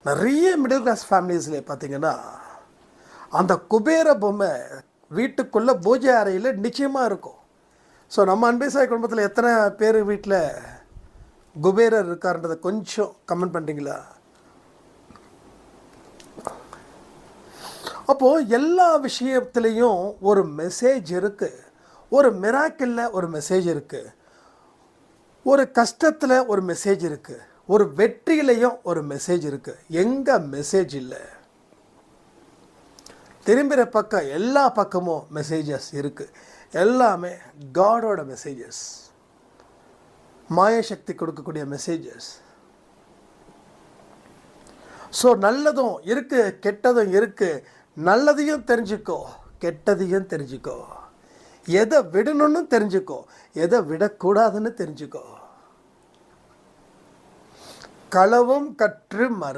நிறைய middle class ஃபேமிலிஸ்ல பார்த்தீங்கன்னா அந்த குபேர பொம்மை வீட்டுக்குள்ளே பூஜை அறையில் நிச்சயமாக இருக்கும். ஸோ நம்ம அன்பேசாய் குடும்பத்தில் எத்தனை பேர் வீட்டில் குபேரர் இருக்காருன்றதை கொஞ்சம் கமெண்ட் பண்ணுறீங்களா? அப்போது எல்லா விஷயத்துலேயும் ஒரு மெசேஜ் இருக்குது. ஒரு மிராக்கிளில் ஒரு மெசேஜ் இருக்குது, ஒரு கஷ்டத்தில் ஒரு மெசேஜ் இருக்குது, ஒரு வெற்றியிலையும் ஒரு மெசேஜ் இருக்குது. எங்கே மெசேஜ் இல்லை? திரும்புகிற பக்கம் எல்லா பக்கமும் மெசேஜஸ் இருக்குது. எல்லாமே காடோட மெசேஜஸ், மாயசக்தி கொடுக்கக்கூடிய மெசேஜஸ். ஸோ நல்லதும் இருக்குது, கெட்டதும் இருக்குது. நல்லதையும் தெரிஞ்சுக்கோ, கெட்டதையும் தெரிஞ்சுக்கோ. எதை விடணும்னு தெரிஞ்சுக்கோ, எதை விடக்கூடாதுன்னு தெரிஞ்சுக்கோ. களவும் கற்று மற.